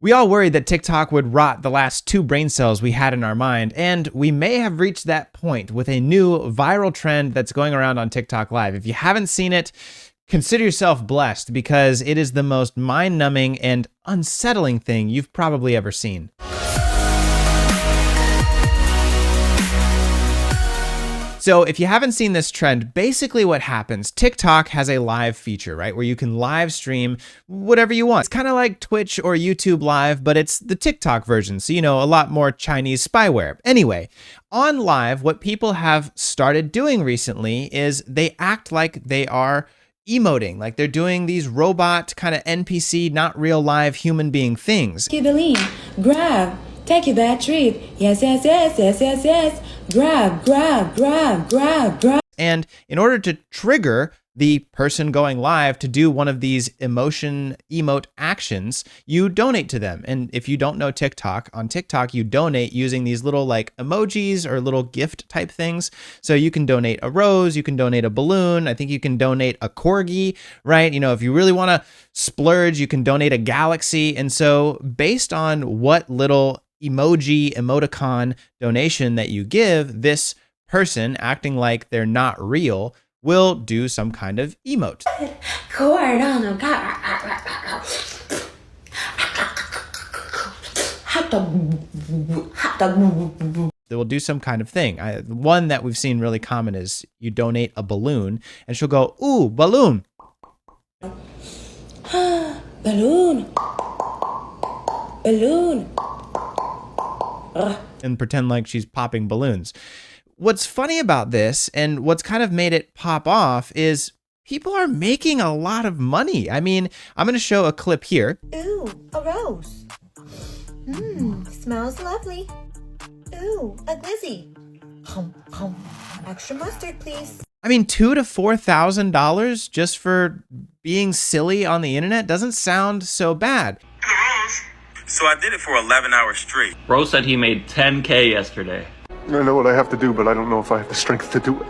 We all worried that TikTok would rot the last 2 brain cells we had in our mind, and we may have reached that point with a new viral trend that's going around on TikTok Live. If you haven't seen it, consider yourself blessed because it is the most mind-numbing and unsettling thing you've probably ever seen. So if you haven't seen this trend, basically what happens, TikTok has a live feature, right? Where you can live stream whatever you want. It's kind of like Twitch or YouTube Live, but it's the TikTok version. So, a lot more Chinese spyware. Anyway, on Live, what people have started doing recently is they act like they are emoting, like they're doing these robot kind of NPC, not real live human being things. Lyon, grab. Take you that treat. Yes, yes, yes, yes, yes, yes. Grab, grab, grab, grab, grab. And in order to trigger the person going live to do one of these emote actions, you donate to them. And if you don't know TikTok, on TikTok, you donate using these little like emojis or little gift type things. So you can donate a rose, you can donate a balloon. I think you can donate a corgi, right? If you really want to splurge, you can donate a galaxy. And so based on what little emoticon donation that you give, this person acting like they're not real will do some kind of emote. They will do some kind of thing. One that we've seen really common is you donate a balloon and she'll go, ooh, balloon. Balloon. Balloon. And pretend like she's popping balloons. What's funny about this and what's kind of made it pop off is people are making a lot of money. I mean, I'm going to show a clip here. Ooh, a rose. Smells lovely. Ooh, a glizzy. Hum, hum. Extra mustard, please. I mean, $2,000 to $4,000 just for being silly on the internet doesn't sound so bad. So I did it for 11 hours straight. Bro said he made 10K yesterday. I know what I have to do, but I don't know if I have the strength to do it.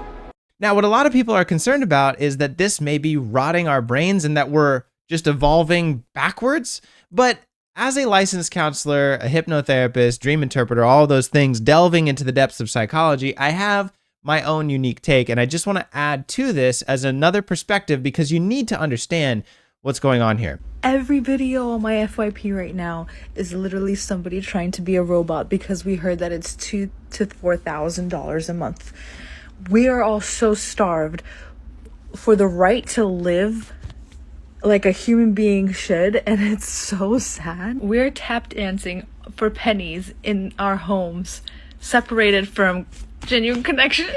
Now, what a lot of people are concerned about is that this may be rotting our brains and that we're just evolving backwards. But as a licensed counselor, a hypnotherapist, dream interpreter, all those things, delving into the depths of psychology, I have my own unique take. And I just want to add to this as another perspective because you need to understand what's going on here. Every video on my FYP right now is literally somebody trying to be a robot because we heard that it's $2,000 to $4,000 a month. We are all so starved for the right to live like a human being should, and it's so sad. We're tap dancing for pennies in our homes, separated from genuine connection,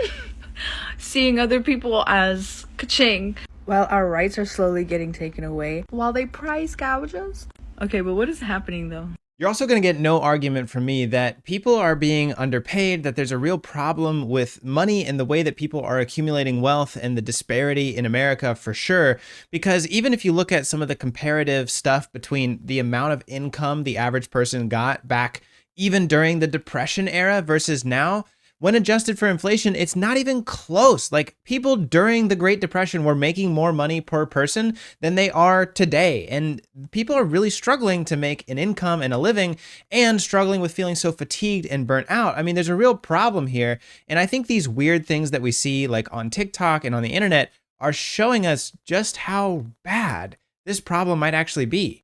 seeing other people as ka-ching, while our rights are slowly getting taken away, while they price gouge us. Okay, but what is happening though? You're also going to get no argument from me that people are being underpaid, that there's a real problem with money and the way that people are accumulating wealth and the disparity in America for sure. Because even if you look at some of the comparative stuff between the amount of income the average person got back even during the Depression era versus now, when adjusted for inflation, it's not even close. Like people during the Great Depression were making more money per person than they are today. And people are really struggling to make an income and a living and struggling with feeling so fatigued and burnt out. I mean, there's a real problem here. And I think these weird things that we see like on TikTok and on the internet are showing us just how bad this problem might actually be.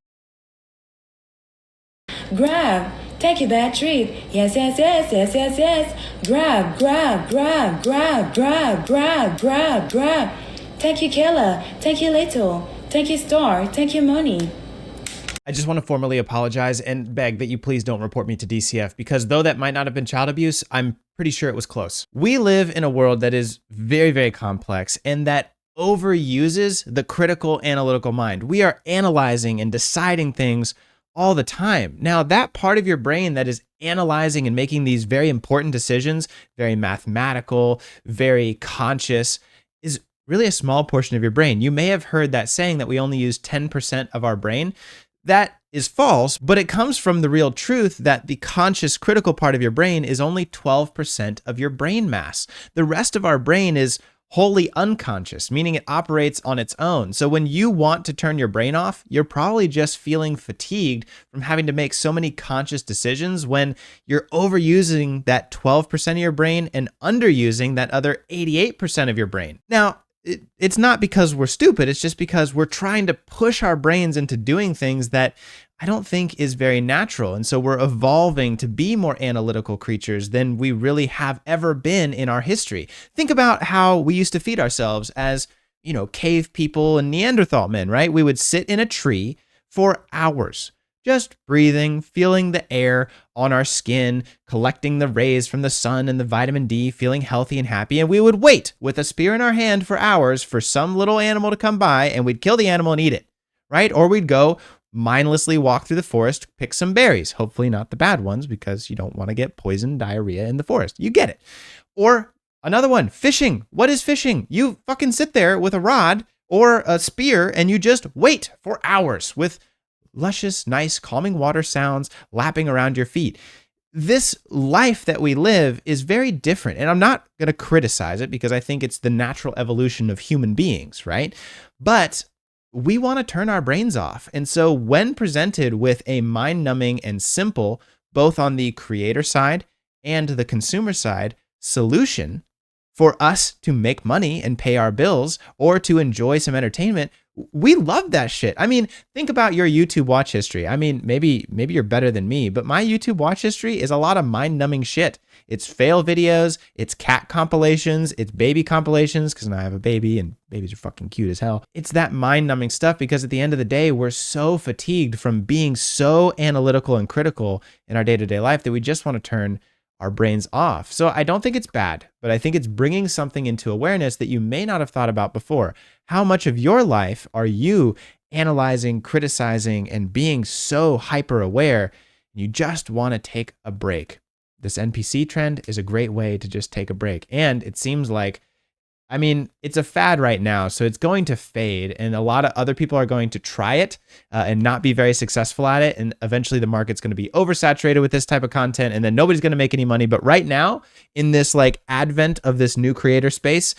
Grab. Take you that treat. Yes, yes, yes, yes, yes, yes. Grab, grab, grab, grab, grab, grab, grab, grab. Take your killer. Take your little. Take your star. Take your money. I just want to formally apologize and beg that you please don't report me to DCF because though that might not have been child abuse, I'm pretty sure it was close. We live in a world that is very, very complex and that overuses the critical analytical mind. We are analyzing and deciding things all the time. Now, that part of your brain that is analyzing and making these very important decisions, very mathematical, very conscious, is really a small portion of your brain. You may have heard that saying that we only use 10% of our brain. That is false, but it comes from the real truth that the conscious critical part of your brain is only 12% of your brain mass. The rest of our brain is wholly unconscious, meaning it operates on its own. So when you want to turn your brain off, you're probably just feeling fatigued from having to make so many conscious decisions when you're overusing that 12% of your brain and underusing that other 88% of your brain. Now, it's not because we're stupid. It's just because we're trying to push our brains into doing things that I don't think is very natural. And so we're evolving to be more analytical creatures than we really have ever been in our history. Think about how we used to feed ourselves as, cave people and Neanderthal men, right? We would sit in a tree for hours, just breathing, feeling the air on our skin, collecting the rays from the sun and the vitamin D, feeling healthy and happy. And we would wait with a spear in our hand for hours for some little animal to come by, and we'd kill the animal and eat it, right? Or we'd go mindlessly walk through the forest, pick some berries, hopefully not the bad ones because you don't want to get poison, diarrhea in the forest. You get it. Or another one, fishing. What is fishing? You fucking sit there with a rod or a spear and you just wait for hours with luscious, nice, calming water sounds lapping around your feet. This life that we live is very different. And I'm not going to criticize it because I think it's the natural evolution of human beings, right? But we want to turn our brains off. And so when presented with a mind-numbing and simple, both on the creator side and the consumer side, solution for us to make money and pay our bills or to enjoy some entertainment, we love that shit. I mean, think about your YouTube watch history. I mean, maybe you're better than me, but my YouTube watch history is a lot of mind-numbing shit. It's fail videos, it's cat compilations, it's baby compilations, because now I have a baby and babies are fucking cute as hell. It's that mind-numbing stuff because at the end of the day, we're so fatigued from being so analytical and critical in our day-to-day life that we just want to turn our brains off. So I don't think it's bad, but I think it's bringing something into awareness that you may not have thought about before. How much of your life are you analyzing, criticizing, and being so hyper aware? You just want to take a break. This NPC trend is a great way to just take a break. And it seems like, it's a fad right now, so it's going to fade, and a lot of other people are going to try it and not be very successful at it, and eventually the market's going to be oversaturated with this type of content, and then nobody's going to make any money. But right now, in this advent of this new creator space,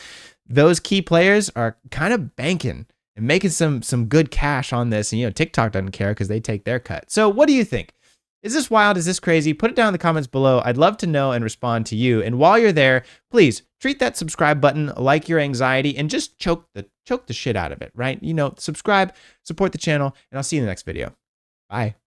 those key players are kind of banking and making some good cash on this, and TikTok doesn't care because they take their cut. So what do you think? Is this wild? Is this crazy? Put it down in the comments below. I'd love to know and respond to you. And while you're there, please treat that subscribe button like your anxiety and just choke the shit out of it, right? Subscribe, support the channel, and I'll see you in the next video. Bye.